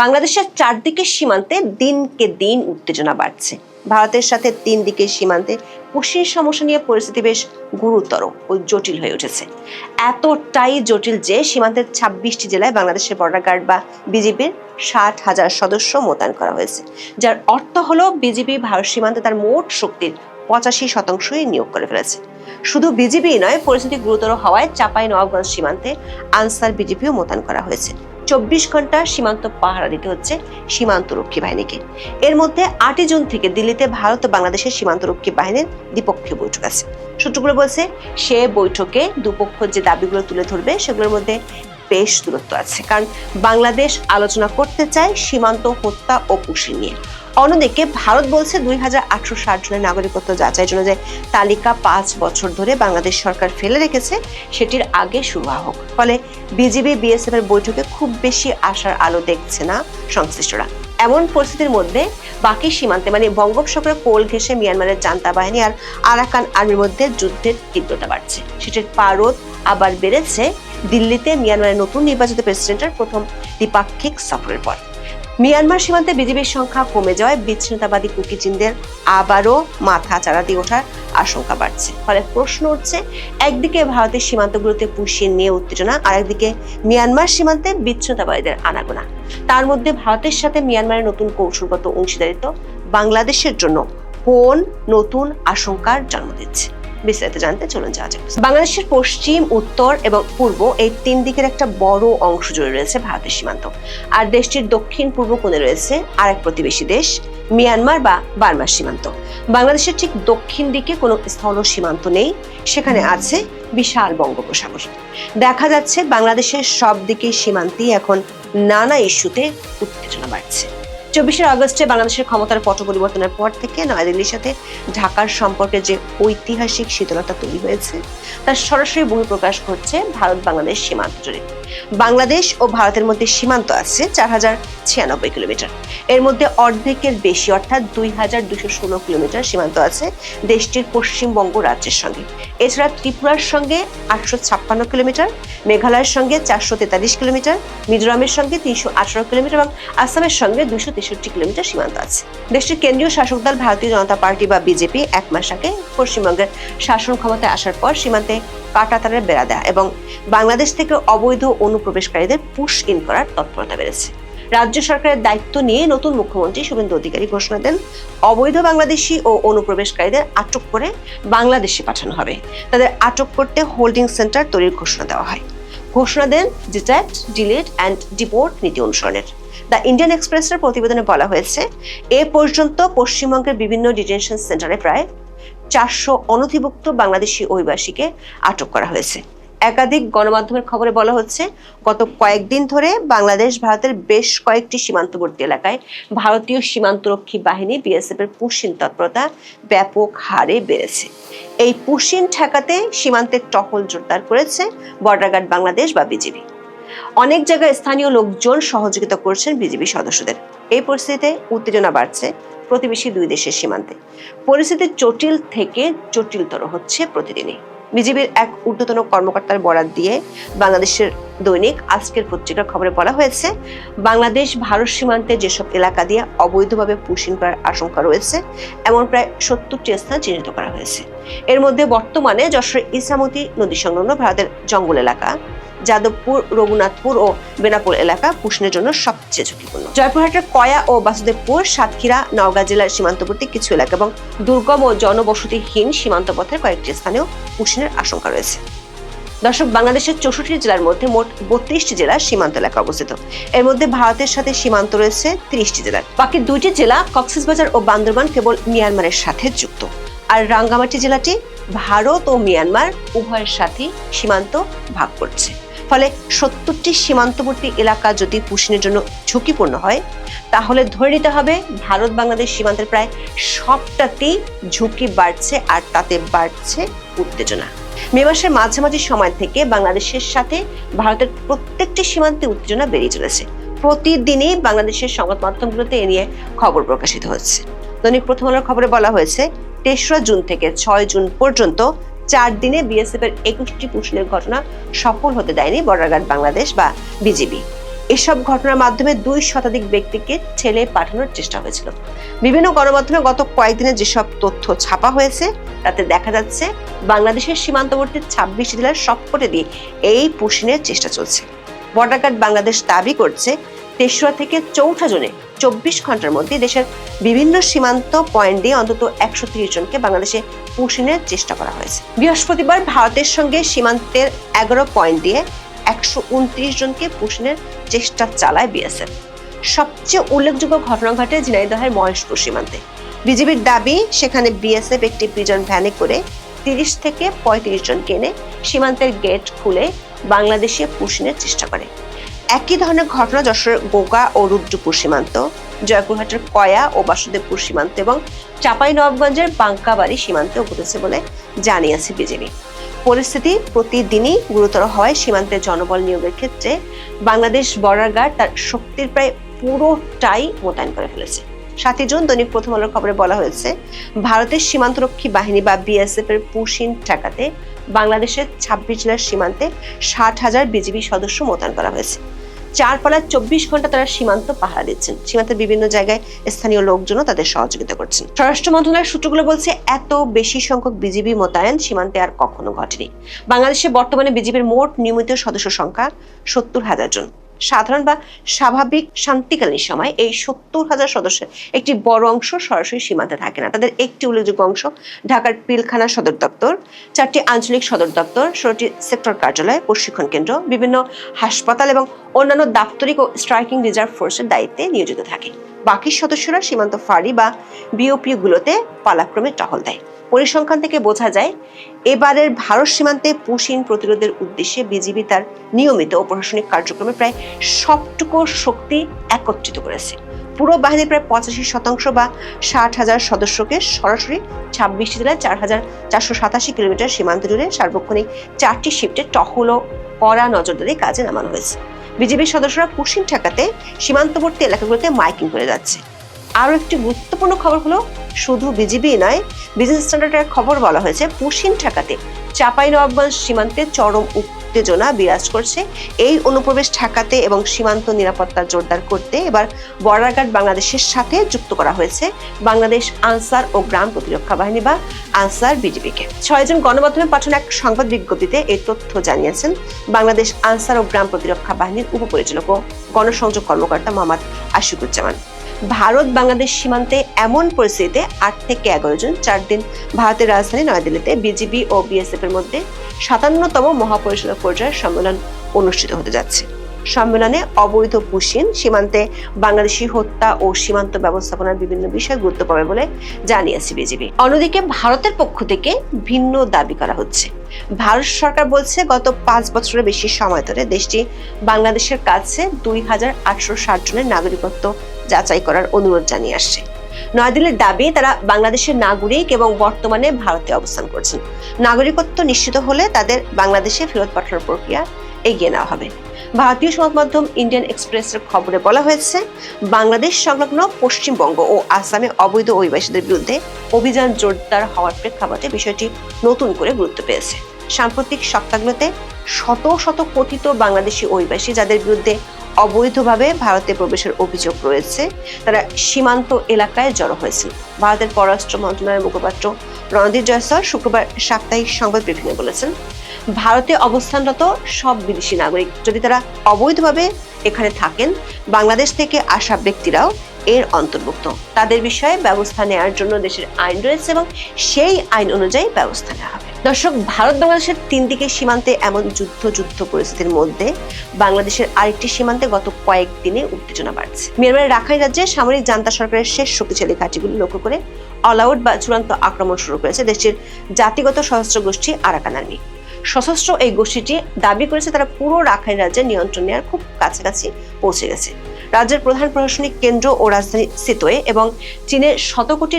বাংলাদেশের চারদিকের সীমান্তে দিনকে দিন উত্তেজনা বাড়ছে। ভারতের সাথে তিন দিকের সীমান্তে পুশিন সমস্যা নিয়ে পরিস্থিতি বেশ গুরুতর ও জটিল হয়ে উঠেছে। এতটাই জটিল যে সীমান্তের 26টি জেলায় বাংলাদেশের বর্ডার গার্ড বা বিজিবির 60,000 সদস্য মোতায়েন করা হয়েছে, যার অর্থ হলো বিজিবি ভারত সীমান্তে তার মোট শক্তির 85% নিয়োগ করে ফেলেছে। শুধু বিজিবি নয়, পরিস্থিতি গুরুতর হওয়ায় চাঁপাইনবাবগঞ্জ সীমান্তে আনসার বিজিবিও মোতায়েন করা হয়েছে। 24 ঘন্টা সীমান্ত পাহারা দিতে হচ্ছে সীমান্তরক্ষী বাহিনীকে। এর মধ্যে 8 জুন থেকে দিল্লিতে ভারত ও বাংলাদেশের সীমান্তরক্ষী বাহিনীর দ্বিপক্ষীয় বৈঠক আছে। সূত্রগুলো বলছে, সে বৈঠকে দুপক্ষ যে দাবিগুলো তুলে ধরবে সেগুলোর মধ্যে বেশ দূরত্ব আছে, কারণ বাংলাদেশ আলোচনা করতে চায় সীমান্ত হত্যা ও পুশিন নিয়ে। অন্যদিকে ভারত বলছে 2860 জনের নাগরিকত্ব যাচাইয়ের জন্য যে তালিকা 5 বছর ধরে বাংলাদেশ সরকার ফেলে রেখেছে সেটির আগে শুরু হোক। ফলে বিজিবি বিএসএফ এর বৈঠকে খুব বেশি আশার আলো দেখছে না সংশ্লিষ্টরা। এমন পরিস্থিতির মধ্যে বাকি সীমান্তে মানে বঙ্গোপসাগরে কোল ঘেঁষে মিয়ানমারের জান্তা বাহিনী আর আরাকান আর্মির মধ্যে যুদ্ধের তীব্রতা বাড়ছে। সেটির পারদ আবার বেড়েছে দিল্লিতে মিয়ানমারের নতুন নির্বাচিত প্রেসিডেন্টের প্রথম দ্বিপাক্ষিক সফরের পর। মিয়ানমার সীমান্তে বিজিবির সংখ্যা কমে যাওয়ায় বিচ্ছিন্নতাবাদী কুকিচিনদের আবারও মাথা চাড়া দিয়ে ওঠার আশঙ্কা বাড়ছে। ফলে প্রশ্ন উঠছে, একদিকে ভারতের সীমান্তগুলোতে পুশিন নিয়ে উত্তেজনা, আর একদিকে মিয়ানমার সীমান্তে বিচ্ছিন্নতাবাদীদের আনাগোনা। তার মধ্যে ভারতের সাথে মিয়ানমারের নতুন কৌশলগত অংশীদারিত্ব বাংলাদেশের জন্য কোন নতুন আশঙ্কার জন্ম দিচ্ছে? বিস্তারিত জানতে চলুন যাওয়া যাক। বাংলাদেশের পশ্চিম, উত্তর এবং পূর্ব এই তিন দিকের একটা বড় অংশ জুড়ে রয়েছে ভারতের সীমান্ত। আর দেশটির দক্ষিণ পূর্ব কোণে রয়েছে আরেক প্রতিবেশী দেশ মিয়ানমার বা বার্মার সীমান্ত। বাংলাদেশের ঠিক দক্ষিণ দিকে কোনো স্থল সীমান্ত নেই, সেখানে আছে বিশাল বঙ্গোপসাগর। দেখা যাচ্ছে বাংলাদেশের সব দিকের সীমান্তেই এখন নানা ইস্যুতে উত্তেজনা বাড়ছে। 24 আগস্টে বাংলাদেশের ক্ষমতার পট পরিবর্তনের পর থেকে নয়াদিল্লির সাথে ঢাকার সম্পর্কে যে ঐতিহাসিক শীতলতা তৈরি হয়েছে তার সরাসরি বহিঃপ্রকাশ ঘটছে ভারত বাংলাদেশ সীমান্ত জুড়ে। বাংলাদেশ ও ভারতের মধ্যে সীমান্ত আছে 4096 কিলোমিটার। এর মধ্যে অর্ধেকের বেশি অর্থাৎ 2216 কিলোমিটার সীমান্ত আছে দেশটির পশ্চিমবঙ্গ রাজ্যের সঙ্গে। এছাড়া ত্রিপুরার সঙ্গে 856 কিলোমিটার, মেঘালয়ের সঙ্গে 443 কিলোমিটার, মিজোরামের সঙ্গে 318 কিলোমিটার এবং আসামের সঙ্গে 263 কিলোমিটার সীমান্ত আছে। দেশটির কেন্দ্রীয় শাসক দল ভারতীয় জনতা পার্টি বা বিজেপি 1 মাস আগে পশ্চিমবঙ্গের শাসন ক্ষমতায় আসার পর সীমান্তে কাঁটাতারের বেড়া দেয় এবং বাংলাদেশ থেকে অবৈধ অনুপ্রবেশকারীদের পুশ ইন করার তৎপরতা বেড়েছে। রাজ্য সরকারের দায়িত্ব নিয়ে নতুন মুখ্যমন্ত্রী শুভেন্দু অধিকারী ঘোষণা দেন, অবৈধ বাংলাদেশি ও অনুপ্রবেশকারীদের আটক করে বাংলাদেশে পাঠানো হবে। তাদের আটক করতে হোল্ডিং সেন্টার তৈরির ঘোষণা দেওয়া হয়। ঘোষণা দেন ডিটেক্ট, ডিলিট অ্যান্ড ডিপোর্ট নীতি অনুসরণের। দ্য ইন্ডিয়ান এক্সপ্রেসের প্রতিবেদনে বলা হয়েছে, এ পর্যন্ত পশ্চিমবঙ্গের বিভিন্ন ডিটেনশন সেন্টারে প্রায় 400 অনধিভুক্ত বাংলাদেশি অভিবাসীকে আটক করা হয়েছে। একাধিক গণমাধ্যমের খবরে বলা হচ্ছে, গত কয়েকদিন ধরে বাংলাদেশ ভারতের বেশ কয়েকটি সীমান্তবর্তী এলাকায় ভারতীয় সীমান্তরক্ষী বাহিনী বিএসএফ এর পুশিন তৎপরতা ব্যাপক হারে বেড়েছে। এই পুশিন ঠেকাতে সীমান্তে টহল জোরদার করেছে বর্ডার গার্ড বাংলাদেশ বা বিজিবি। অনেক জায়গায় স্থানীয় লোকজন সহযোগিতা করছেন বিজিবি সদস্যদের। এই পরিস্থিতিতে উত্তেজনা বাড়ছে প্রতিবেশী দুই দেশের সীমান্তে। পরিস্থিতি জটিল থেকে জটিলতর হচ্ছে প্রতিদিনই। বিজিবির এক ঊর্ধ্বতন কর্মকর্তার বরাত দিয়ে বাংলাদেশের দৈনিক আজকের পত্রিকার খবরে বলা হয়েছে, বাংলাদেশ ভারত সীমান্তে যেসব এলাকা দিয়ে অবৈধভাবে পুশিন করার আশঙ্কা রয়েছে এমন প্রায় 70টি স্থান চিহ্নিত করা হয়েছে। এর মধ্যে বর্তমানে যশোরের ইছামতি নদী সংলগ্ন ভারতের জঙ্গল এলাকা, যাদবপুর, রঘুনাথপুর ও বেনাপুর এলাকা পুশিনের জন্য সবচেয়ে ঝুঁকিপূর্ণ। জয়পুরহাটের কয়া ও বাসুদেবপুর, সাতক্ষীরা, নওগাঁ জেলার সীমান্তবর্তী কিছু এলাকা এবং দুর্গম ও জনবসতিহীন সীমান্ত পথের কয়েকটি স্থানেও পুশিনের আশঙ্কা রয়েছে। দর্শক, বাংলাদেশের 64 জেলার মধ্যে মোট 32টি জেলার সীমান্ত এলাকা অবস্থিত। এর মধ্যে ভারতের সাথে সীমান্ত রয়েছে 30টি জেলার। বাকি 2টি জেলা কক্সবাজার ও বান্দরবান কেবল মিয়ানমারের সাথে যুক্ত, আর রাঙ্গামাটি জেলাটি ভারত ও মিয়ানমার উভয়ের সাথে সীমান্ত ভাগ করছে। ফলে 70টি সীমান্তবর্তী এলাকা যদি পুশিনের জন্য ঝুঁকিপূর্ণ হয় তাহলে ধরে নিতে হবে ভারত বাংলাদেশ সীমান্তের প্রায় সবটাতেই ঝুঁকি বাড়ছে, আর তাতে বাড়ছে উত্তেজনা। মে মাসের মাঝামাঝি সময় থেকে বাংলাদেশের সাথে ভারতের প্রত্যেকটি সীমান্তে উত্তেজনা বেড়ে চলেছে। প্রতিদিনই বাংলাদেশের সংবাদ মাধ্যমগুলোতে এ নিয়ে খবর প্রকাশিত হচ্ছে। দৈনিক প্রথম আলোর খবরে বলা হয়েছে, 3রা জুন থেকে 6 জুন পর্যন্ত 4 দিনে বিএসএফ এর 21টি পুশিনের ঘটনা সফল হতে দেয়নি বর্ডার গার্ড বাংলাদেশ বা বিজিবি। এসব ঘটনার মাধ্যমে 2 শতাধিক ব্যক্তিকে ছেলে পাঠানোর চেষ্টা হয়েছিল। বিভিন্ন গণমাধ্যমে গত কয়েকদিনে যেসব তথ্য ছাপা হয়েছে তাতে দেখা যাচ্ছে বাংলাদেশের সীমান্তবর্তী 26 জেলার সবকটে দিয়ে এই পুশিনের চেষ্টা চলছে। বর্ডার গার্ড বাংলাদেশ দাবি করছে 3রা থেকে 4ঠা জুনে 24 ঘন্টার মধ্যে দেশের বিভিন্ন সীমান্ত পয়েন্ট দিয়ে অন্তত 130 জনকে বাংলাদেশে পুশিনের চেষ্টা করা হয়েছে। বৃহস্পতিবার ভারতের সঙ্গে সীমান্তের 11 পয়েন্ট দিয়ে 129 জনকে পুশিনের চেষ্টা চালায় বিএসএফ। সবচেয়ে উল্লেখযোগ্য ঘটনা ঘটে ঝিনাইদহের মহেশপুর সীমান্তে। বিজিবির দাবি সেখানে বিএসএফ একটি পিজন ভ্যানে করে 30 থেকে 35 জনকে এনে সীমান্তের গেট খুলে বাংলাদেশে পুশিনের চেষ্টা করে। একই ধরনের ঘটনা যশোরের গোগা ও রুদ্রপুর সীমান্ত, জয়পুরহাটের কয়া ও বাসুদেবপুর সীমান্ত এবং চাঁপাইনবাবগঞ্জের বাঙ্কাবাড়ি সীমান্তেও ঘটেছে বলে জানিয়েছে বিজিবি। পরিস্থিতি প্রতিদিনই গুরুতর হওয়ায় সীমান্তে জনবল নিয়োগের ক্ষেত্রে বাংলাদেশ বর্ডার গার্ড তার শক্তির প্রায় পুরোটাই মোতায়েন করে ফেলেছে। 7 জুন দৈনিক প্রথম আলোর খবরে বলা হয়েছে, ভারতের সীমান্তরক্ষী বাহিনী বা বিএসএফ এর পুশিন ঠেকাতে বাংলাদেশের 26 জেলার সীমান্তে 60,000 বিজিবি সদস্য মোতায়েন করা হয়েছে। 4 পালা 24 ঘন্টা তারা সীমান্ত পাহারা দিচ্ছেন। সীমান্তের বিভিন্ন জায়গায় স্থানীয় লোকজনও তাদের সহযোগিতা করছেন। স্বরাষ্ট্র মন্ত্রণালয়ের সূত্রগুলো বলছে, এত বেশি সংখ্যক বিজিবি মোতায়েন সীমান্তে আর কখনো ঘটেনি। বাংলাদেশে বর্তমানে বিজিবির মোট নিয়মিত সদস্য সংখ্যা 70,000 জন। সাধারণ বা স্বাভাবিক শান্তিকালীন সময় এই 70,000 সদস্যের একটি বড় অংশ সরাসরি সীমান্তে থাকে না। তাদের একটি উল্লেখযোগ্য অংশ ঢাকার পিলখানা সদর দপ্তর, 4টি আঞ্চলিক সদর দপ্তর, 16টি সেক্টর কার্যালয়, প্রশিক্ষণ কেন্দ্র, বিভিন্ন হাসপাতাল এবং অন্যান্য দাপ্তরিক ও স্ট্রাইকিং রিজার্ভ ফোর্সের দায়িত্বে নিয়োজিত থাকে। বাকি সদস্যরা সীমান্ত ফাঁড়ি বা বিওপি গুলোতে পালাক্রমে টহল দেয়। পরিসংখ্যান থেকে বোঝা যায়, এবারের ভারত সীমান্তে পুশিন প্রতিরোধের উদ্দেশ্যে বিজিবি তার নিয়মিত ও প্রশাসনিক কার্যক্রমে প্রায় সবটুকু শক্তি একত্রিত করেছে। পুরো বাহিনীর প্রায় 85% বা 60,000 সদস্যকে সরাসরি 26 জেলায় 4,487 কিলোমিটার সীমান্ত জুড়ে সার্বক্ষণিক 4টি শিফটে টহল ও কড়া নজরদারি কাজে নামানো হয়েছে। বিজিবির সদস্যরা পুশিন ঠেকাতে সীমান্তবর্তী এলাকাগুলোতে মাইকিং করে যাচ্ছে। আরও একটি গুরুত্বপূর্ণ খবর হলো, শুধু বিজিবি নয়, বিজনেস স্ট্যান্ডার্ডের খবর বলা হয়েছে, পুশিন ঠেকাতে চাঁপাইনবাবগঞ্জ সীমান্তে চরম উত্তেজনা বিরাজ করছে। এই অনুপ্রবেশ ঠেকাতে এবং সীমান্ত নিরাপত্তা জোরদার করতে এবার বর্ডার গার্ড বাংলাদেশের সাথে যুক্ত করা হয়েছে বাংলাদেশ আনসার ও গ্রাম প্রতিরক্ষা বাহিনী বা আনসার বিজিবিকে। 6 জন গণমাধ্যমে পাঠানো এক সংবাদ বিজ্ঞপ্তিতে এই তথ্য জানিয়েছেন বাংলাদেশ আনসার ও গ্রাম প্রতিরক্ষা বাহিনীর উপপরিচালক ও গণসংযোগ কর্মকর্তা মোহাম্মদ আশিকুজ্জামান। ভারত বাংলাদেশ সীমান্তে এমন পরিস্থিতিতে 8 থেকে 11 জন 4 দিন ভারতের রাজধানী নয়াদিল্লিতে বিজিবি ও বিএসএফ এর মধ্যে 57তম মহাপরিষদ পর্যায়ের সম্মেলন অনুষ্ঠিত হতে যাচ্ছে। সম্মেলনে অবৈধ পুশিন, সীমান্তে বাংলাদেশি হত্যা ও সীমান্ত ব্যবস্থাপনার বিভিন্ন বিষয় গুরুত্ব পাবে বলে জানিয়েছে বিজিবি। অন্যদিকে ভারতের পক্ষ থেকে ভিন্ন দাবি করা হচ্ছে। ভারত সরকার বলছে, গত 5 বছরের বেশি সময় ধরে দেশটি বাংলাদেশের কাছে 2,860 জনের নাগরিকত্ব যাচাই করার অনুরোধ জানিয়ে আসছে। নয়াদিল্লির দাবি, তারা বাংলাদেশের নাগরিক এবং বর্তমানে ভারতে অবস্থান করছেন। নাগরিকত্ব নিশ্চিত হলে তাদের বাংলাদেশে ফেরত পাঠানোর প্রক্রিয়া এগিয়ে নেওয়া হবে। ভারতীয় সংবাদ মাধ্যম ইন্ডিয়ান এক্সপ্রেসের খবরে বলা হয়েছে, বাংলাদেশ সংলগ্ন পশ্চিমবঙ্গ ও আসামে অবৈধ অভিবাসীদের বিরুদ্ধে অভিযান জোরদার হওয়ার প্রেক্ষাপটে বিষয়টি নতুন করে গুরুত্ব পেয়েছে। সাম্প্রতিক সপ্তাহগুলোতে শত শত কথিত বাংলাদেশি অভিবাসী যাদের বিরুদ্ধে অবৈধভাবে ভারতে প্রবেশের অভিযোগ রয়েছে, তারা সীমান্ত এলাকায় জড়ো হয়েছিল। ভারতের পররাষ্ট্র মন্ত্রণালয়ের মুখপাত্র রণদীপ জয়সওয়াল শুক্রবার সাপ্তাহিক সংবাদ ব্রিফিংয়ে বলেছেন, ভারতে অবস্থানরত সব বিদেশি নাগরিক, যদি তারা অবৈধভাবে এখানে থাকেন, বাংলাদেশ থেকে আসা ব্যক্তিরাও এর অন্তর্ভুক্ত। তাদের বিষয়ে ব্যবস্থা নেওয়ার জন্য দেশের আইন রয়েছে এবং সেই আইন অনুযায়ী ব্যবস্থা নেওয়া হবে। দর্শক, ভারত বাংলাদেশের 3 দিকে সীমান্তে এমন যুদ্ধ পরিস্থিতির মধ্যে বাংলাদেশের আরেকটি সীমান্তে গত কয়েকদিনে উত্তেজনা বাড়ছে। মিয়ানমারের রাখাইন রাজ্যে সামরিক জান্তা সরকারের শেষ শক্তিশালী ঘাঁটিগুলি লক্ষ্য করে অল আউট বা চূড়ান্ত আক্রমণ শুরু করেছে দেশটির জাতিগত সশস্ত্র গোষ্ঠী আরাকান আর্মি। সশস্ত্র এই গোষ্ঠীটি দাবি করেছে তারা পুরো রাখাইন রাজ্যের নিয়ন্ত্রণ নেওয়ার খুব কাছাকাছি পৌঁছে গেছে। রাজ্যের প্রধান প্রশাসনিক কেন্দ্র ও রাজধানী সিতোয়ে এবং চীনের $100 কোটি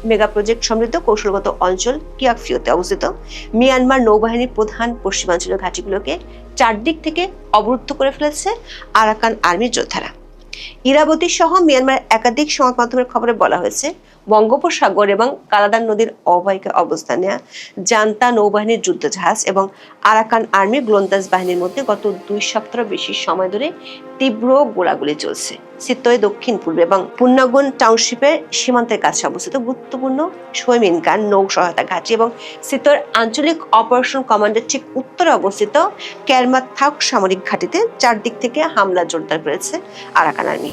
মেগা প্রজেক্ট সমৃদ্ধ কৌশলগত অঞ্চল কিয়াকফিউতে অবস্থিত মিয়ানমার নৌবাহিনীর প্রধান পশ্চিমাঞ্চলীয় ঘাঁটিগুলোকে চারদিক থেকে অবরুদ্ধ করে ফেলেছে আরাকান আর্মির যোদ্ধারা। ইরাবতী সহ মিয়ানমার একাধিক সংবাদ মাধ্যমের খবরে বলা হয়েছে, বঙ্গোপসাগর এবং কালাদান নদীর অববাহিকায় অবস্থান নেওয়া জান্তা নৌবাহিনীর যুদ্ধজাহাজ এবং আরাকান আর্মির গোলন্দাজ বাহিনীর মধ্যে গত 2 সপ্তাহ বেশি সময় ধরে তীব্র গোলাগুলি চলছে। সিতোয় দক্ষিণ পূর্বে এবং পুন্নাগুন টাউনশিপের সীমান্তের কাছে অবস্থিত গুরুত্বপূর্ণ শৈমিনকান নৌ সহায়তা ঘাঁটি এবং সিতোর আঞ্চলিক অপারেশন কমান্ডের ঠিক উত্তরে অবস্থিত ক্যারমাথাক সামরিক ঘাঁটিতে চারদিক থেকে হামলা জোরদার করেছে আরাকান আর্মি।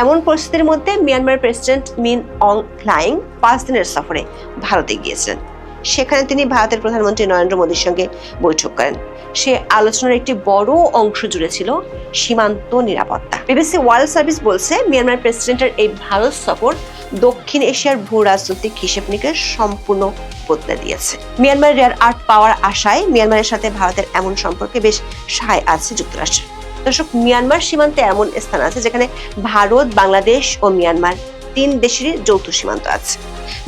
এমন পরিস্থিতির মধ্যে মিয়ানমার প্রেসিডেন্ট মিন অং হ্লাইং 5 দিনের সফরে ভারতে গিয়েছিলেন। সেখানে তিনি ভারতের প্রধানমন্ত্রী নরেন্দ্র মোদীর সঙ্গে বৈঠক করেন। সে আলোচনার একটি বড় অংশ জুড়ে ছিল সীমান্ত নিরাপত্তা। বিবিসি ওয়ার্ল্ড সার্ভিস বলছে, মিয়ানমার প্রেসিডেন্টের এই ভারত সফর দক্ষিণ এশিয়ার ভূ রাজনৈতিক হিসেব নিকেশ সম্পূর্ণ বদলে দিয়েছে। মিয়ানমার রেয়ার আর্থ পাওয়ার আশায় মিয়ানমারের সাথে ভারতের এমন সম্পর্কে বেশ সহায় আছে যুক্তরাষ্ট্র। দর্শক, মিয়ানমার সীমান্তে এমন স্থান আছে যেখানে ভারত, বাংলাদেশ ও মিয়ানমার 3 দেশেরই যৌথ সীমান্ত আছে।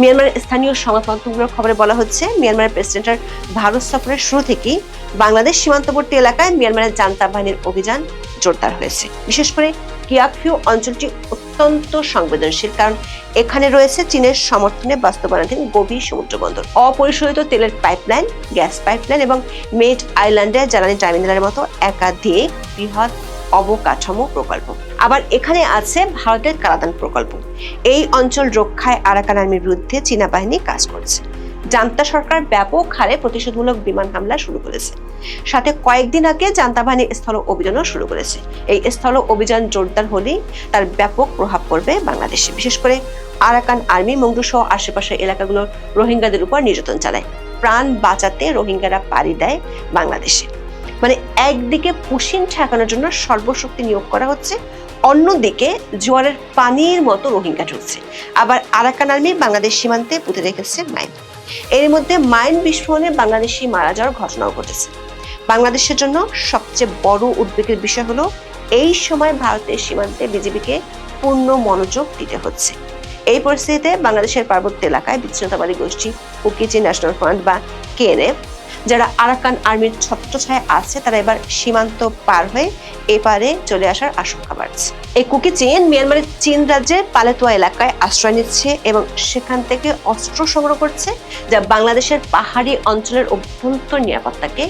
মিয়ানমারের স্থানীয় সংবাদমাধ্যমগুলোর খবরে বলা হচ্ছে, মিয়ানমারের প্রেসিডেন্টের ভারত সফরের শুরু থেকেই বাংলাদেশ সীমান্তবর্তী এলাকায় মিয়ানমারের জান্তা বাহিনীর অভিযান জোরদার হয়েছে। বিশেষ করে কিয়াকফিউ অঞ্চলটি অত্যন্ত সংবেদনশীল, কারণ এখানে রয়েছে চীনের সমর্থনে বাস্তবায়নাধীন গভীর সমুদ্র বন্দর, অপরিশোধিত তেলের পাইপলাইন, গ্যাস পাইপলাইন এবং মেড আইল্যান্ডের জ্বালানি টার্মিনালের মতো একাধিক বৃহৎ অবকাঠামো প্রকল্প। আবার এখানে আছে ভারতের কালাদান প্রকল্প। এই অঞ্চল রক্ষায় আরাকান আর্মির বিরুদ্ধে চীনা বাহিনী কাজ করছে। জান্তা সরকার ব্যাপক হারে প্রতিশোধমূলক বিমান হামলা শুরু করেছে। সাথে কয়েকদিন আগে জান্তা বাহিনী স্থল অভিযানও শুরু করেছে। এই স্থল অভিযান জোরদার হলেই তার ব্যাপক প্রভাব পড়বে বাংলাদেশে। বিশেষ করে আরাকান আর্মি মংডু সহ আশেপাশের এলাকাগুলোর রোহিঙ্গাদের উপর নির্যাতন চালায়। প্রাণ বাঁচাতে রোহিঙ্গারা পাড়ি দেয় বাংলাদেশে। মানে একদিকে পুশিন ঠেকানোর জন্য সর্বশক্তি নিয়োগ করা হচ্ছে, অন্যদিকে জোয়ারের পানির মতো রোহিঙ্গা ঢুকছে। আবার আরাকান আর্মি বাংলাদেশ সীমান্তে পুঁতে রেখেছে মাইন। এর মধ্যে মাইন বিস্ফোরণে বাংলাদেশি মারা যাওয়ার ঘটনাও ঘটেছে। বাংলাদেশের জন্য সবচেয়ে বড় উদ্বেগের বিষয় হলো, এই সময় ভারতের সীমান্তে বিজিবিকে পূর্ণ মনোযোগ দিতে হচ্ছে। এই পরিস্থিতিতে বাংলাদেশের পার্বত্য এলাকায় বিচ্ছিন্নতাবাদী গোষ্ঠী কুকি-চিন ন্যাশনাল ফ্রন্ট বা কেএনএফ, যারা আরাকান আর্মির ছত্রছায়ায় আছে, তারা এবার সীমান্ত পার হয়ে এপারে চলে আসার আশঙ্কা বাড়ছে। এই কুকি-চিন মিয়ানমারের চীন রাজ্যের পালেতুয়া এলাকায় আশ্রয় নিচ্ছে এবং সেখান থেকে অস্ত্র সংগ্রহ করছে, যা বাংলাদেশের পাহাড়ি অঞ্চলের অভ্যন্তর নিরাপত্তাকে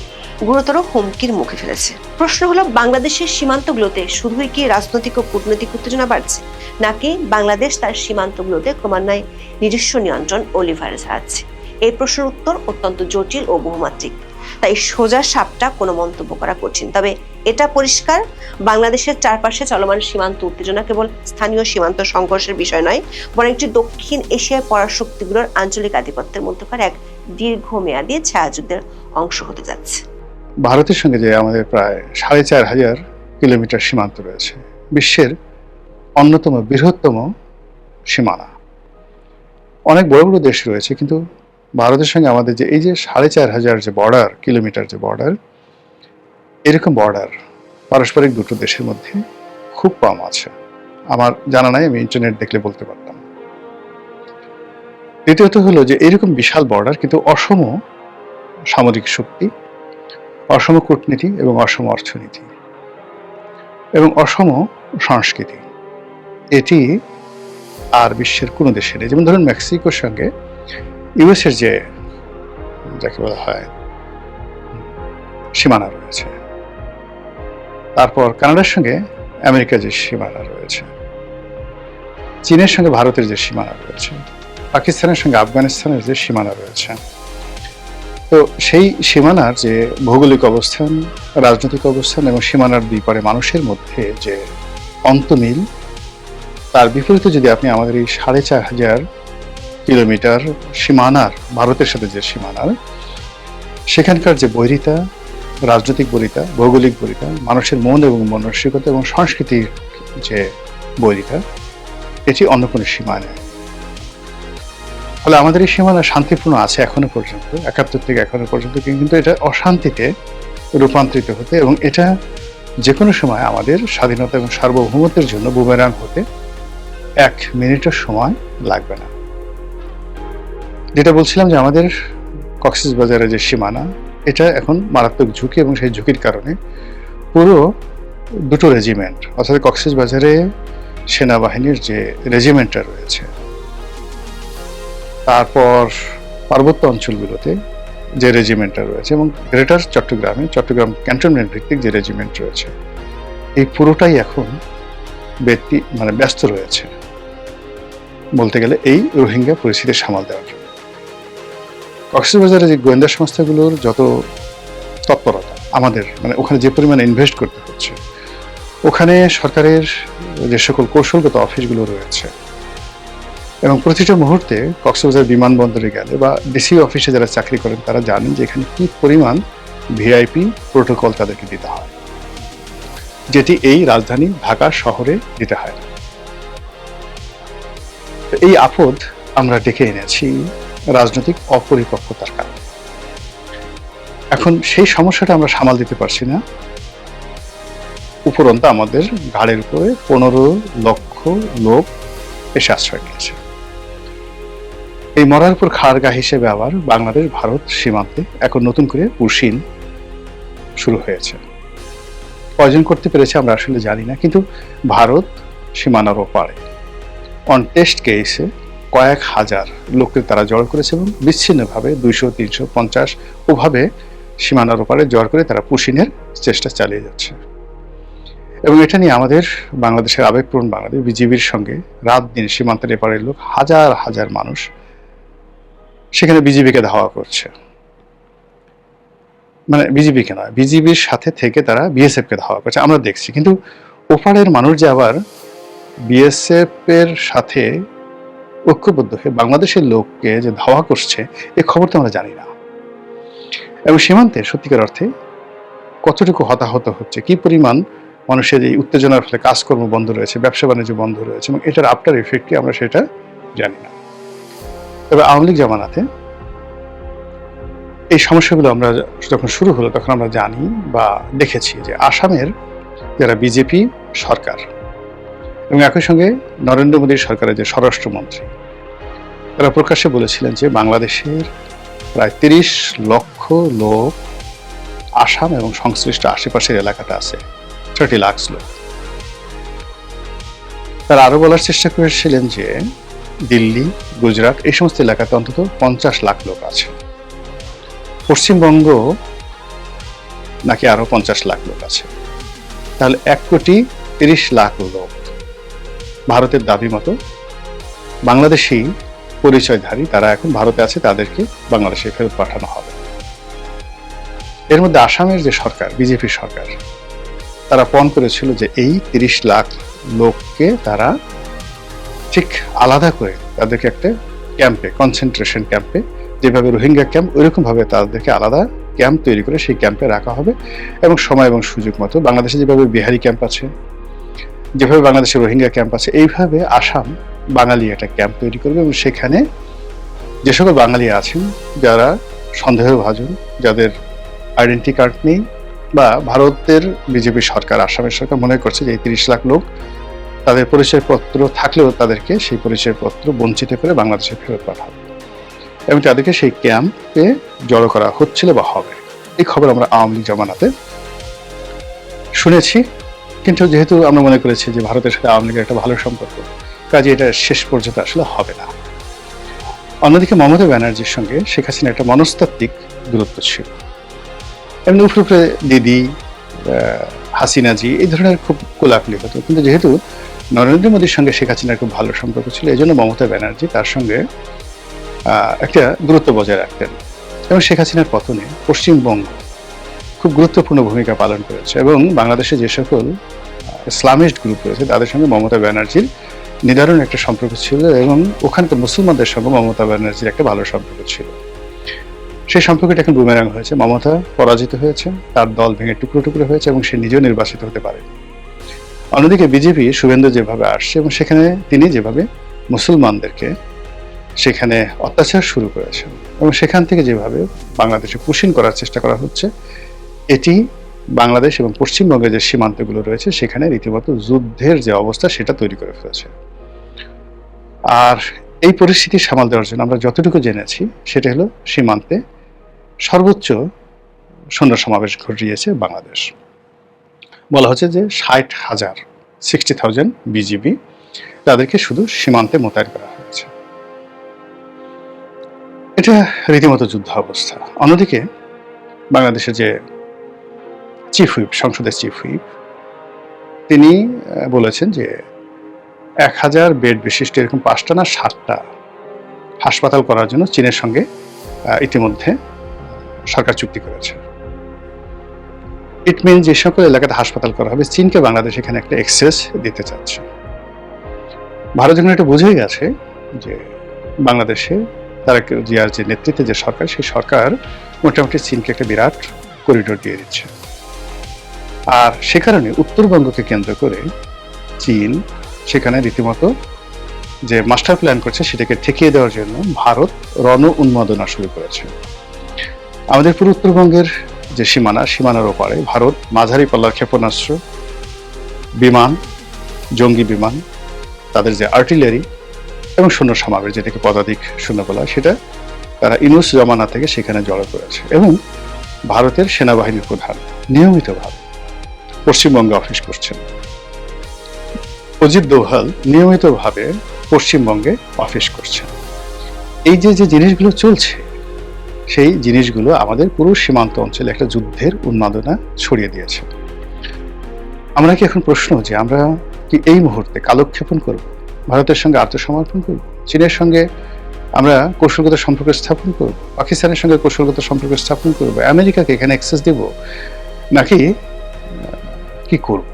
গুরুতর হুমকির মুখে ফেলেছে। প্রশ্ন হলো, বাংলাদেশের সীমান্তগুলোতে শুধুই কি রাজনৈতিক ও কূটনৈতিক উত্তেজনা বাড়ছে, নাকি বাংলাদেশ তার সীমান্তগুলোতে ক্রমান্বয়ে নিজস্ব নিয়ন্ত্রণ ও লিভারেজ হারাচ্ছে? এই প্রশ্নের উত্তর অত্যন্ত জটিল ও বহুমাত্রিক, তাই সোজা সাপটা কোনো মন্তব্য করা কঠিন। তবে এটা পরিষ্কার, বাংলাদেশের চারপাশে চলমান সীমান্ত উত্তেজনা কেবল স্থানীয় সীমান্ত সংঘর্ষের বিষয় নয়, বরং একটি দক্ষিণ এশিয়ায় পরাশক্তিগুলোর আঞ্চলিক আধিপত্যের মধ্যকার এক দীর্ঘমেয়াদী ছায়াযুদ্ধের অংশ হতে যাচ্ছে। ভারতের সঙ্গে যে আমাদের প্রায় 4500 কিলোমিটার সীমান্ত রয়েছে, বিশ্বের অন্যতম বৃহত্তম সীমানা। অনেক বড় বড় দেশ রয়েছে, কিন্তু ভারতের সঙ্গে আমাদের যে এই যে 4500 যে বর্ডার কিলোমিটার, যে বর্ডার, এরকম বর্ডার পারস্পরিক দুটো দেশের মধ্যে খুব কম আছে। আমার জানা নাই, আমি ইন্টারনেট দেখলে বলতে পারতাম। দ্বিতীয়ত হলো যে এরকম বিশাল বর্ডার, কিন্তু অসম সামরিক শক্তি, অসম কূটনীতি এবং অসম অর্থনীতি এবং অসম সংস্কৃতি, এটি আর বিশ্বের কোনো দেশে নেই। যেমন ধরুন, মেক্সিকোর সঙ্গে ইউএসের যে যাকে বলা হয় সীমানা রয়েছে, তারপর কানাডার সঙ্গে আমেরিকার যে সীমানা রয়েছে, চীনের সঙ্গে ভারতের যে সীমানা রয়েছে, পাকিস্তানের সঙ্গে আফগানিস্তানের যে সীমানা রয়েছে, তো সেই সীমানার যে ভৌগোলিক অবস্থান, রাজনৈতিক অবস্থান এবং সীমানার দুই পারে মানুষের মধ্যে যে অন্তমিল, তার বিপরীতে যদি আপনি আমাদের এই 4500 কিলোমিটার সীমানার, ভারতের সাথে যে সীমানার, সেখানকার যে বৈরিতা, রাজনৈতিক বৈরিতা, ভৌগোলিক বৈরিতা, মানুষের মন এবং মানসিকতা এবং সংস্কৃতির যে বৈরিতা, এটি অন্য কোনো সীমা নেই। ফলে আমাদের এই সীমানা শান্তিপূর্ণ আছে এখনো পর্যন্ত, 71 থেকে এখনো পর্যন্ত, কিন্তু এটা অশান্তিতে রূপান্তরিত হতে এবং এটা যে কোনো সময় আমাদের স্বাধীনতা এবং সার্বভৌমত্বের জন্য বুমেরাং হতে 1 মিনিটের সময় লাগবে না। যেটা বলছিলাম যে আমাদের কক্সবাজারের যে সীমানা, এটা এখন মারাত্মক ঝুঁকি এবং সেই ঝুঁকির কারণে পুরো দুটো রেজিমেন্ট, অর্থাৎ কক্সবাজারে সেনাবাহিনীর যে রেজিমেন্টটা রয়েছে, তারপর পার্বত্য অঞ্চলগুলোতে যে রেজিমেন্টটা রয়েছে এবং গ্রেটার চট্টগ্রাম ক্যান্টনমেন্ট ভিত্তিক যে রেজিমেন্ট রয়েছে, এই পুরোটাই এখন ব্যস্ত রয়েছে বলতে গেলে এই রোহিঙ্গা পরিস্থিতি সামাল দেওয়ার জন্য। কক্সবাজারে যে গোয়েন্দা সংস্থাগুলোর যত তৎপরতা, আমাদের ওখানে যে পরিমাণে ইনভেস্ট করতে হচ্ছে, ওখানে সরকারের যে সকল কৌশলগত অফিসগুলো রয়েছে, এবং প্রতিটা মুহূর্তে কক্সবাজার বিমানবন্দরে গেলে বা ডিসি অফিসে যারা চাকরি করেন তারা জানেন যে এখানে কি পরিমাণ ভিআইপি প্রোটোকল তাদেরকে দিতে হয়, যেটি এই রাজধানী ঢাকা শহরে দিতে হয় না। এই আপদ আমরা ডেকে এনেছি রাজনৈতিক অপরিপক্কতার কারণে। এখন সেই সমস্যাটা আমরা সামাল দিতে পারছি না, উপরন্তু আমাদের ঘাড়ের উপরে 15 লক্ষ লোক এসে আশ্রয় নিয়েছে। এই মরার উপর খাড়গা হিসেবে আবার বাংলাদেশ ভারত সীমান্তে এখন নতুন করে পুশিন শুরু হয়েছে। কয়জন করতে পেরেছে আমরা আসলে জানি না, কিন্তু ভারত সীমানার ওপারে অন টেস্ট কেসে কয়েক হাজার লোককে তারা জড়ো করেছে এবং বিচ্ছিন্নভাবে 200, 350 ওভাবে সীমানার ওপারে জড়ো করে তারা পুশিনের চেষ্টা চালিয়ে যাচ্ছে। এবং এটা নিয়ে আমাদের বাংলাদেশের আবেগপ্রবণ বাংলাদেশ বিজিবির সঙ্গে রাত দিন সীমান্তের এপারের লোক হাজার হাজার মানুষ সেখানে বিজিবিকে ধাওয়া করছে। বিজিবিকে নয়, বিজিবির সাথে থেকে তারা বিএসএফ কে ধাওয়া করছে আমরা দেখছি, কিন্তু ওপারের মানুষ যে আবার বিএসএফ এর সাথে ঐক্যবদ্ধ হয়ে বাংলাদেশের লোককে যে ধাওয়া করছে এই খবর তো আমরা জানি না। এবং সীমান্তে সত্যিকার অর্থে কতটুকু হতাহত হচ্ছে, কি পরিমাণ মানুষের এই উত্তেজনার ফলে কাজকর্ম বন্ধ রয়েছে, ব্যবসা বাণিজ্য বন্ধ রয়েছে, এবং এটার আফটার এফেক্ট কি আমরা সেটা জানি না। তবে আওয়ামী লীগ জামানাতে এই সমস্যাগুলো আমরা যখন শুরু হলো তখন আমরা জানি বা দেখেছি যে আসামের যারা বিজেপি সরকার এবং একই সঙ্গে নরেন্দ্র মোদী সরকারের যে স্বরাষ্ট্রমন্ত্রী, তারা প্রকাশ্যে বলেছিলেন যে বাংলাদেশের প্রায় 30 লক্ষ লোক আসাম এবং সংশ্লিষ্ট আশেপাশের এলাকাতে আছে, 30 লাখ লোক। তারা আরো বলার চেষ্টা করেছিলেন যে দিল্লি, গুজরাট এই সমস্ত এলাকাতে অন্তত 50 লাখ লোক আছে, পশ্চিমবঙ্গ নাকি আরো 50 লাখ লোক আছে। তাহলে 1,30,00,000 লোক ভারতের দাবি মতো বাংলাদেশি পরিচয়ধারী তারা এখন ভারতে আছে, তাদেরকে বাংলাদেশে ফেরত পাঠানো হবে। এর মধ্যে আসামের যে সরকার, বিজেপি সরকার, তারা পণ করেছিল যে এই 30 লাখ লোককে তারা ঠিক আলাদা করে তাদেরকে একটা ক্যাম্পে, কনসেন্ট্রেশন ক্যাম্পে, যেভাবে রোহিঙ্গা ক্যাম্প ওইরকম ভাবে তাদেরকে আলাদা ক্যাম্প তৈরি করে সেই ক্যাম্পে রাখা হবে, এবং সময় এবং সুযোগ মতো বাংলাদেশে যেভাবে বিহারি ক্যাম্প আছে, যেভাবে বাংলাদেশে রোহিঙ্গা ক্যাম্প আছে, এইভাবে আসাম বাঙালি একটা ক্যাম্প তৈরি করবে। এবং সেখানে যে সকল বাঙালি আছেন যারা সন্দেহভাজন, যাদের আইডেন্টি কার্ড নেই, বা ভারতের বিজেপি সরকার, আসামের সরকার মনে করছে যে এই 30 লাখ লোক তাদের পরিচয়পত্র থাকলেও তাদেরকে সেই পরিচয়পত্র বঞ্চিত করে বাংলাদেশে ফেরত পাঠাবে, এবং তাদেরকে সেই ক্যাম্পে জড়ো করা হচ্ছিল বা হবে। এই খবর আমরা আওয়ামী লীগ জামানাতে শুনেছি, কিন্তু যেহেতু আমরা মনে করেছি যে ভারতের সাথে আওয়ামী লীগের একটা ভালো সম্পর্ক, কাজে এটা শেষ পর্যন্ত আসলে হবে না। অন্যদিকে মমতা ব্যানার্জির সঙ্গে শেখ হাসিনা একটা মনস্তাত্ত্বিক দূরত্ব ছিল। এমনি উপরে দিদি, হাসিনাজি এই ধরনের খুব কোলাকুলি হতো, কিন্তু যেহেতু নরেন্দ্র মোদীর সঙ্গে শেখ হাসিনার খুব ভালো সম্পর্ক ছিল, এই জন্য মমতা ব্যানার্জি তার সঙ্গে একটা দূরত্ব বজায় রাখতেন। এবং শেখ হাসিনার পতনে পশ্চিমবঙ্গ খুব গুরুত্বপূর্ণ ভূমিকা পালন করেছে, এবং বাংলাদেশে যে সকল ইসলামিস্ট গ্রুপ রয়েছে তাদের সঙ্গে মমতা ব্যানার্জির নিদারুণ একটা সম্পর্ক ছিল, এবং ওখানকার মুসলমানদের সঙ্গে মমতা ব্যানার্জির একটা ভালো সম্পর্ক ছিল। সেই সম্পর্কটা এখন বুমেরাং হয়েছে, মমতা পরাজিত হয়েছে, তার দল ভেঙে টুকরো টুকরো হয়েছে, এবং সে নিজেও নির্বাচিত হতে পারে। অন্যদিকে বিজেপি শুভেন্দু যেভাবে আসছে এবং সেখানে তিনি যেভাবে মুসলমানদেরকে সেখানে অত্যাচার শুরু করেছেন, এবং সেখান থেকে যেভাবে বাংলাদেশে পুশিন করার চেষ্টা করা হচ্ছে, এটি বাংলাদেশ এবং পশ্চিমবঙ্গের যে সীমান্তগুলো রয়েছে সেখানে রীতিমতো যুদ্ধের যে অবস্থা সেটা তৈরি করে ফেলেছে। আর এই পরিস্থিতি সামাল দেওয়ার জন্য আমরা যতটুকু জেনেছি সেটা হলো সীমান্তে সর্বোচ্চ সৈন্য সমাবেশ ঘটিয়েছে বাংলাদেশ। বলা হচ্ছে যে 60,000 বিজিবি তাদেরকে শুধু সীমান্তে মোতায়েন করা হয়েছে। এটা রীতিমতো যুদ্ধ অবস্থা। অন্যদিকে বাংলাদেশের যে চিফ হুইপ, সংসদের চিফ হুইপ, তিনি বলেছেন যে 1000 বেড বিশিষ্ট এরকম 5টা না 7টা হাসপাতাল করার জন্য চীনের সঙ্গে ইতিমধ্যে সরকার চুক্তি করেছে। ইট মিন যে সকল এলাকাতে হাসপাতাল করা হবে, চীনকে বাংলাদেশ এখানে একটা এক্সেস দিতে চাচ্ছে। ভারত যখন এটা বুঝে গেছে যে বাংলাদেশে তারেক জিয়ার যে নেতৃত্বে যে সরকার, সেই সরকার মোটামুটি চীনকে একটা বিরাট করিডোর দিয়ে দিচ্ছে। আর সে কারণে উত্তরবঙ্গকে কেন্দ্র করে চীন সেখানে রীতিমতো যে মাস্টার প্ল্যান করছে সেটাকে ঠেকিয়ে দেওয়ার জন্য ভারত রণ উন্মাদনা শুরু করেছে। আমাদের পুরো উত্তরবঙ্গের যে সীমানার ওপারে ভারত মাঝারি পাল্লার ক্ষেপণাস্ত্র, বিমান, জঙ্গি বিমান, তাদের যে আর্টিলারি এবং সৈন্য সমাবেশ, যেটাকে পদাতিক সৈন্য বলা হয়, সেটা তারা ইনুস জমানা থেকে সেখানে জড়ো করেছে। এবং ভারতের সেনাবাহিনীর প্রধান নিয়মিতভাবে পশ্চিমবঙ্গে অফিস করছেন। অজিত দোভাল নিয়মিতভাবে পশ্চিমবঙ্গে অফিস করছেন। এই যে যে জিনিসগুলো চলছে, সেই জিনিসগুলো আমাদের পুরো সীমান্ত অঞ্চলে একটা যুদ্ধের উন্মাদনা ছড়িয়ে দিয়েছে। আমরা কি এখন প্রশ্ন যে আমরা কি এই মুহূর্তে কালক্ষেপণ করব, ভারতের সঙ্গে আত্মসমর্পণ করব, চীনের সঙ্গে আমরা কৌশলগত সম্পর্ক স্থাপন করব, পাকিস্তানের সঙ্গে কৌশলগত সম্পর্ক স্থাপন করব, আমেরিকাকে এখানে অ্যাক্সেস দেব, নাকি কি করব?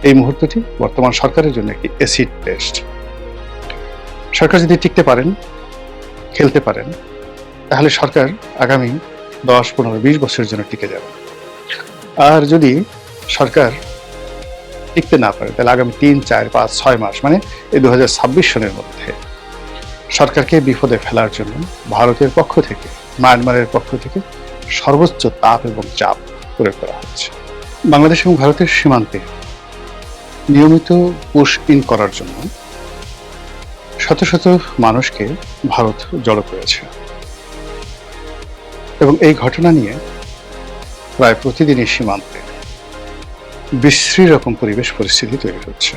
এই মুহূর্তটি বর্তমান সরকারের জন্য একটি অ্যাসিড টেস্ট। সরকার যদি টিকতে পারেন, খেলতে পারেন, তাহলে সরকার আগামী 10, 15, 20 বছরের জন্য টিকে যাবে। আর যদি সরকার টিকতে না পারে, তাহলে আগামী 3, 4, 5, 6 মাস, মানে এই 2026 সনের মধ্যে সরকারকে বিপদে ফেলার জন্য ভারতের পক্ষ থেকে, মায়ানমারের পক্ষ থেকে সর্বোচ্চ তাপ এবং চাপ প্রয়োগ করা হচ্ছে। বাংলাদেশ এবং ভারতের সীমান্তে নিয়মিত পুশ ইন করার জন্য শত শত মানুষকে ভারত জড়ো করেছে। এবং এই ঘটনা নিয়ে প্রায় প্রতিদিনই সীমান্তে বিশ্রী রকম পরিবেশ পরিস্থিতি তৈরি হচ্ছে।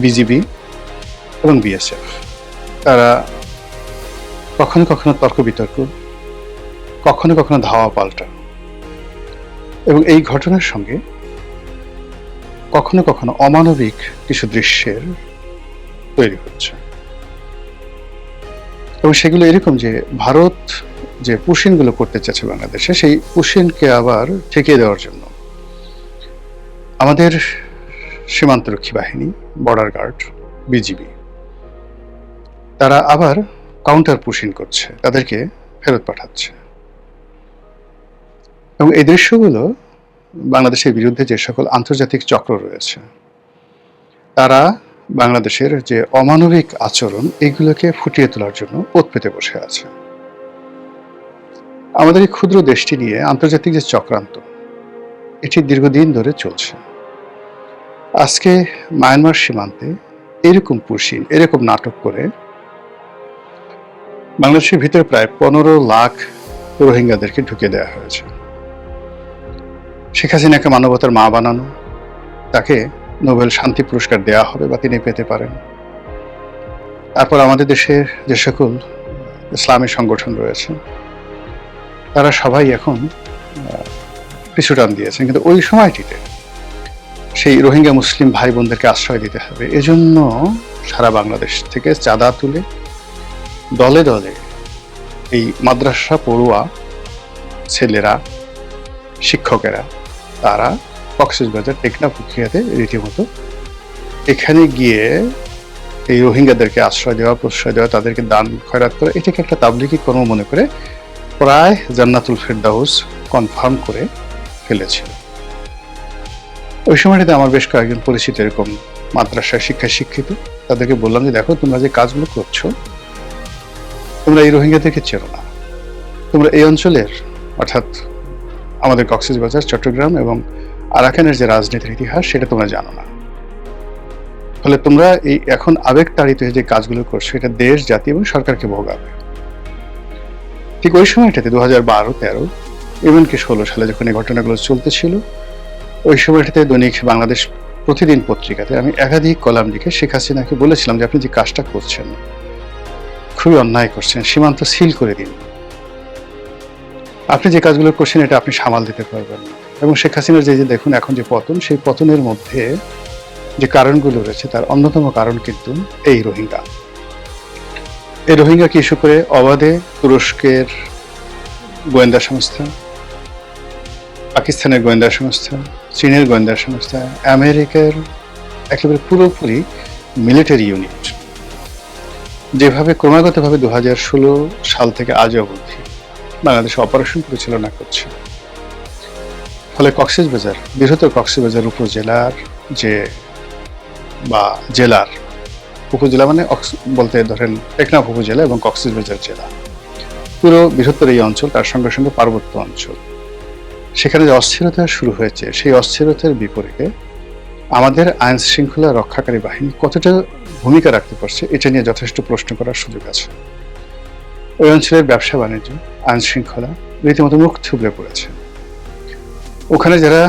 বিজিবি এবং বিএসএফ তারা কখনো কখনো তর্ক বিতর্ক, কখনো কখনো ধাওয়া পাল্টা, এবং এই ঘটনার সঙ্গে কখনো কখনো অমানবিক কিছু দৃশ্যের তৈরি হচ্ছে। এবং সেগুলো এরকম যে ভারত যে পুশিনগুলো করতে চাচ্ছে বাংলাদেশে, সেই পুশিনকে আবার ঠেকিয়ে দেওয়ার জন্য আমাদের সীমান্তরক্ষী বাহিনী, বর্ডার গার্ড, বিজিবি তারা আবার কাউন্টার পুশিন করছে, তাদেরকে ফেরত পাঠাচ্ছে। এবং এই দৃশ্যগুলো বাংলাদেশের বিরুদ্ধে যে সকল আন্তর্জাতিক চক্র রয়েছে, তারা বাংলাদেশের যে অমানবিক আচরণ, এগুলোকে ফুটিয়ে তোলার জন্য ওত পেতে বসে আছে। আমাদের এই ক্ষুদ্র দেশটি নিয়ে আন্তর্জাতিক যে চক্রান্ত, এটি দীর্ঘদিন ধরে চলছে। আজকে মায়ানমার সীমান্তে এরকম পুশিন, এরকম নাটক করে বাংলাদেশের ভিতরে প্রায় 15 লাখ রোহিঙ্গাদেরকে ঢুকে দেওয়া হয়েছে। শেখ হাসিনাকে মানবতার মা বানানো, তাকে নোবেল শান্তি পুরস্কার দেওয়া হবে বা তিনি পেতে পারেন। তারপর আমাদের দেশের যে সকল ইসলামী সংগঠন রয়েছে, তারা সবাই এখন পিছু টান দিয়েছেন। কিন্তু ওই সময়টিতে সেই রোহিঙ্গা মুসলিম ভাই বোনদেরকে আশ্রয় দিতে হবে, এজন্য সারা বাংলাদেশ থেকে চাঁদা তুলে দলে দলে এই মাদ্রাসা পড়ুয়া ছেলেরা, শিক্ষকেরা, তারা কক্সবাজার, টেকনাফ, উখিয়াতে রীতিমতো এখানে গিয়ে এই রোহিঙ্গাদেরকে আশ্রয় দেওয়া, প্রশ্রয় দেওয়া, তাদেরকে দান খয়রাত করা, এটাকে একটা তাবলিগি কর্ম মনে করে প্রায় জান্নাতুল ফেরদাউস কনফার্ম করে ফেলেছিল। ওই সময়টাতে আমার বেশ কয়েকজন পরিচিত এরকম মাদ্রাসায় শিক্ষায় শিক্ষিত, তাদেরকে বললাম যে দেখো, তোমরা যে কাজগুলো করছো, তোমরা এই রোহিঙ্গাদেরকে চেনো না, তোমরা এই অঞ্চলের, অর্থাৎ আমাদের কক্সবাজার, চট্টগ্রাম এবং আরাকানের যে রাজনীতির ইতিহাস, সেটা তোমরা জানো না। ফলে তোমরা এই এখন আবেগ তাড়িত হয়ে যে কাজগুলো করছো, এটা দেশ, জাতি এবং সরকারকে ভোগাবে। ঠিক ওই সময়টাতে 2012-13, এমনকি 16 সালে যখন এই ঘটনাগুলো চলতেছিল, ওই সময়টাতে দৈনিক বাংলাদেশ প্রতিদিন পত্রিকাতে আমি একাধিক কলাম লিখে শেখ হাসিনাকে বলেছিলাম যে আপনি যে কাজটা করছেন খুবই অন্যায় করছেন, সীমান্ত সিল করে দিন। আপনি যে কাজগুলো করছেন এটা আপনি সামাল দিতে পারবেন না। এবং শেখ হাসিনার যে দেখুন এখন যে পতন, সেই পতনের মধ্যে যে কারণগুলো রয়েছে তার অন্যতম কারণ কিন্তু এই রোহিঙ্গা। এই রোহিঙ্গাকে ইস্যু করে অবাধে তুরস্কের গোয়েন্দা সংস্থা, পাকিস্তানের গোয়েন্দা সংস্থা, চীনের গোয়েন্দা সংস্থা, আমেরিকার একেবারে পুরোপুরি মিলিটারি ইউনিট যেভাবে ক্রমাগতভাবে 2016 সাল থেকে আজ অবধি বাংলাদেশে অপারেশন পরিচালনা করছে, ফলে কক্সবাজার, বৃহত্তর কক্সবাজার উপজেলার যে বা জেলার, উপজেলা মানে বলতে ধরেন টেকনাফ উপজেলা এবং কক্সবাজার জেলা, পুরো বৃহত্তর এই অঞ্চল, তার সঙ্গে সঙ্গে পার্বত্য অঞ্চল, সেখানে যে অস্থিরতা শুরু হয়েছে, সেই অস্থিরতার বিপরীতে আমাদের আইন শৃঙ্খলা রক্ষাকারী বাহিনী কতটা ভূমিকা রাখতে পারছে এটা নিয়ে যথেষ্ট প্রশ্ন করার সুযোগ আছে। ওই অঞ্চলের ব্যবসা বাণিজ্য, আইন শৃঙ্খলা রীতিমতো মুখ থুবড়ে পড়েছে। ওখানে যারা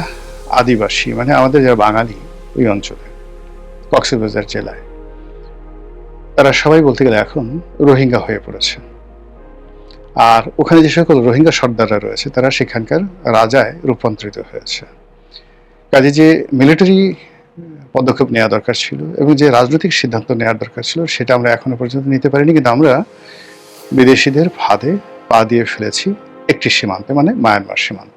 আদিবাসী মানে আমাদের যারা বাঙালি ওই অঞ্চলে কক্সবাজার জেলায়, তারা সবাই বলতে গেলে এখন রোহিঙ্গা হয়ে পড়েছে। আর ওখানে যে সকল রোহিঙ্গা সর্দাররা রয়েছে তারা সেখানকার রাজায় রূপান্তরিত হয়েছে। কাজে যে মিলিটারি পদক্ষেপ নেওয়া দরকার ছিল এবং যে রাজনৈতিক সিদ্ধান্ত নেওয়ার দরকার ছিল সেটা আমরা এখনো পর্যন্ত নিতে পারিনি, কিন্তু আমরা বিদেশিদের ফাঁদে পা দিয়ে ফেলেছি একটি সীমান্তে, মানে মায়ানমার সীমান্তে।